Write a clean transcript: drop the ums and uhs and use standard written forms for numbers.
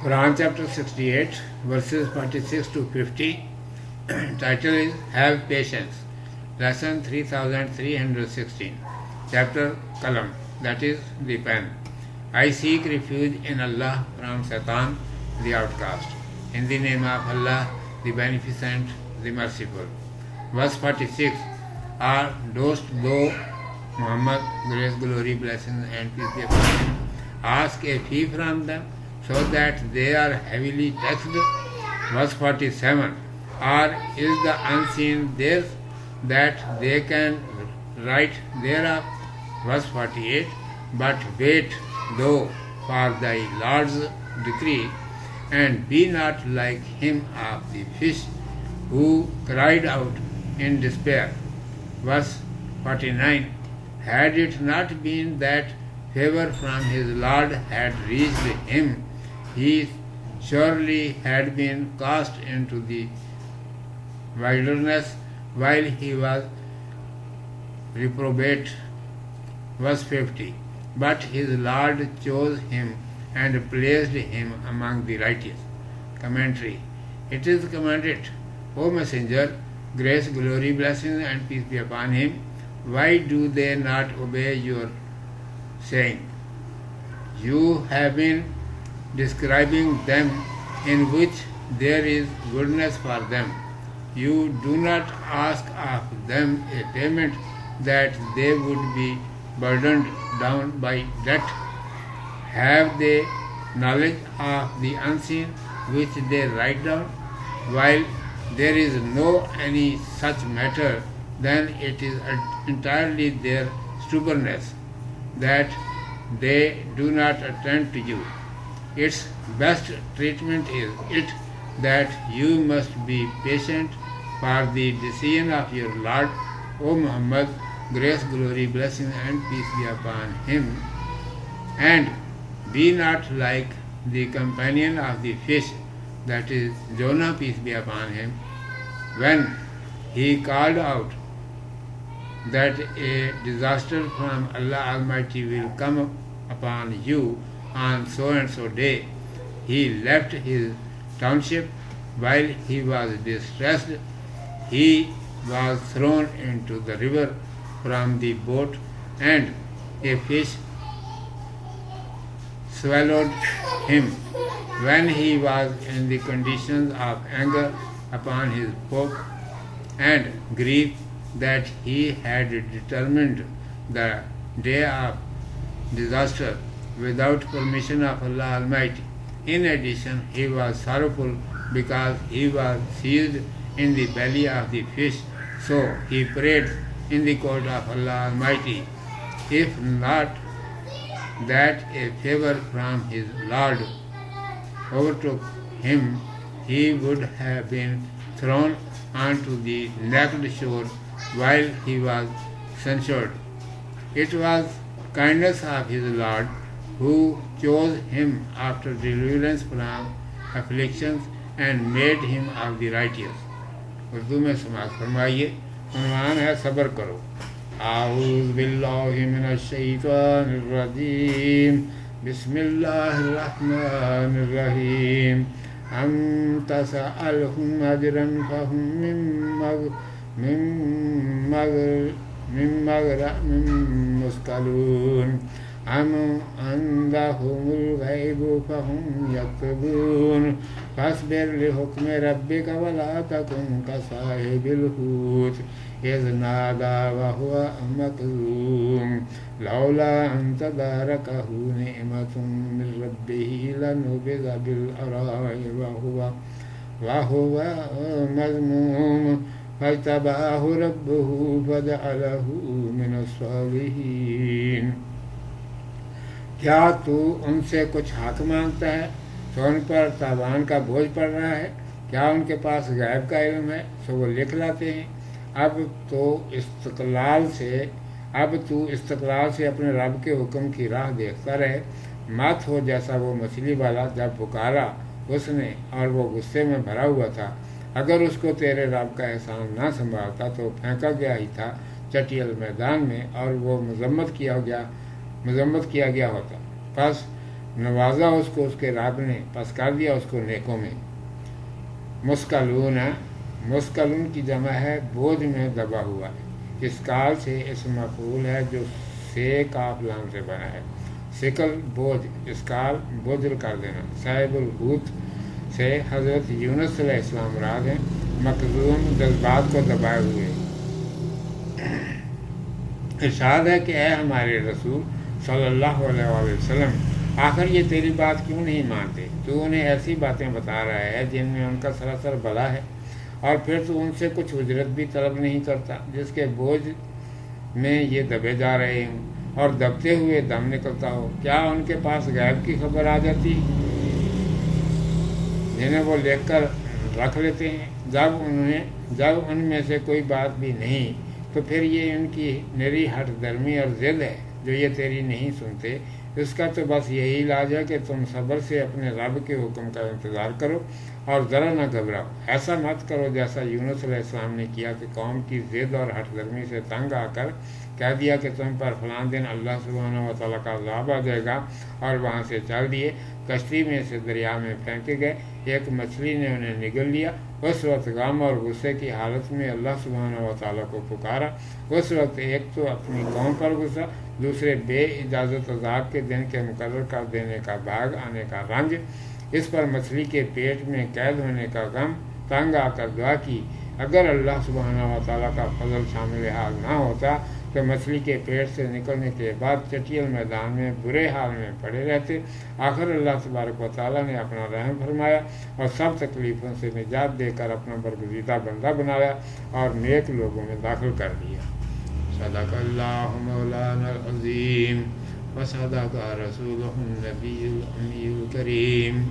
Quran chapter 68, verses 46 to 50. Title is Have Patience. Lesson 3316. Chapter Qalam, that is the pen. I seek refuge in Allah from Satan, the outcast. In the name of Allah, the Beneficent, the Merciful. Verse 46. Are dost thou, Muhammad, grace, glory, blessings, and peace be upon him, ask a fee from them, so that they are heavily taxed? Verse 47. Or is the unseen theirs, that they can write thereof? Verse 48. But wait thou for thy Lord's decree, and be not like him of the fish, who cried out in despair. Verse 49. Had it not been that favor from his Lord had reached him, he surely had been cast into the wilderness while he was reprobate. Verse 50. But his Lord chose him and placed him among the righteous. Commentary. It is commanded, O Messenger, grace, glory, blessings, and peace be upon him, why do they not obey your saying? You have been describing them in which there is goodness for them. You do not ask of them a payment that they would be burdened down by debt. Have they knowledge of the unseen which they write down? While there is no any such matter, then it is entirely their stubbornness that they do not attend to you. Its best treatment is it that you must be patient for the decision of your Lord, O Muhammad, grace, glory, blessing, and peace be upon him, and be not like the companion of the fish, that is Jonah, peace be upon him, when he called out that a disaster from Allah Almighty will come upon you on so and so day. He left his township while he was distressed. He was thrown into the river from the boat, and a fish swallowed him. When he was in the conditions of anger upon his folk and grief that he had determined the day of disaster without permission of Allah Almighty. In addition, he was sorrowful because he was seized in the belly of the fish, so he prayed in the court of Allah Almighty. If not that a favor from his Lord overtook him, he would have been thrown onto the naked shore while he was censured. It was kindness of his Lord who chose him after deliverance from afflictions and made him of the righteous. Urdu میں سماعت فرمائیے. عنوان ہے صبر کرو. اعوذ باللہ من الشیطان الرجیم. بسم اللہ الرحمن الرحیم. ام تسألهم اجرا فهم من مغرم مثقلون ام عندهم الغیب فهم یکتبون فاصبر لحکم ربک ولا تکن کصاحب الحوت اذ نادى وهو مكظوم لولا ان تداركه نعمة من ربه لنبذ بالعراء وهو مذموم فاجتباه ربه فجعله من الصالحين. کیا تو ان سے کچھ حق مانگتا ہے تو ان پر تاوان کا بوجھ پڑ رہا ہے؟ کیا ان کے پاس غیب کا علم ہے سو وہ لکھ لاتے ہیں؟ اب تو استقلال سے اپنے رب کے حکم کی راہ دیکھتا رہے. مت ہو جیسا وہ مچھلی والا جب پکارا اس نے اور وہ غصے میں بھرا ہوا تھا. اگر اس کو تیرے رب کا احسان نہ سنبھالتا تو پھینکا گیا ہی تھا چٹیل میدان میں اور وہ مذمت کیا گیا ہوتا. بس نوازا اس کو اس کے رب نے، پس کر دیا اس کو نیکوں میں۔ مسکلون ہے، مسکلون کی جمع ہے بوجھ میں دبا ہوا ہے، اسکال سے اسم مفعول ہے جو سے کاف لام سے بنا ہے۔ سکل بوجھ، اسکال بوجھل کر دینا۔ صاحب الحوت سے حضرت یونس علیہ السلام مراد ہیں، مخزوم جذبات کو دبائے ہوئے۔ ارشاد ہے کہ اے ہمارے رسول صلی اللہ علیہ وآلہ وسلم، آخر یہ تیری بات کیوں نہیں مانتے؟ تو انہیں ایسی باتیں بتا رہا ہے جن میں ان کا سراسر بھلا ہے، اور پھر تو ان سے کچھ اجرت بھی طلب نہیں کرتا جس کے بوجھ میں یہ دبے جا رہے ہوں اور دبتے ہوئے دم نکلتا ہو۔ کیا ان کے پاس غیب کی خبر آ جاتی جنہیں وہ لکھ کر رکھ لیتے ہیں؟ جب ان میں سے کوئی بات بھی نہیں تو پھر یہ ان کی نری ہٹ درمی اور ضد ہے جو یہ تیری نہیں سنتے۔ اس کا تو بس یہی علاج ہے کہ تم صبر سے اپنے رب کے حکم کا انتظار کرو اور ذرا نہ گھبراؤ۔ ایسا مت کرو جیسا یونس علیہ السلام نے کیا کہ قوم کی ضد اور ہٹ درمی سے تنگ آ کر کہہ دیا کہ تم پر فلاں دن اللہ سبحانہ و تعالیٰ کا عذاب آ جائے گا، اور وہاں سے چل دیے، کشتی میں سے دریا میں پھینکے گئے، ایک مچھلی نے انہیں نگل لیا۔ اس وقت غم اور غصے کی حالت میں اللہ سبحانہ و تعالیٰ کو پکارا۔ اس وقت ایک تو اپنی قوم پر غصہ، دوسرے بے اجازت عذاب کے دن کے مقرر کر دینے کا بھاگ آنے کا رنج، اس پر مچھلی کے پیٹ میں قید ہونے کا غم، تنگ آ کر دعا کی اگر اللہ سبحانہ و تعالیٰ کا فضل شامل حال نہ ہوتا تو مچھلی کے پیٹ سے نکلنے کے بعد چٹیل میدان میں برے حال میں پڑے رہتے۔ آخر اللہ تبارک و تعالیٰ نے اپنا رحم فرمایا اور سب تکلیفوں سے نجات دے کر اپنا برگزیدہ بندہ بنایا اور نیک لوگوں میں داخل کر دیا۔ صدق اللہ مولانا العظیم و صدق رسولہ النبی الامی الکریم۔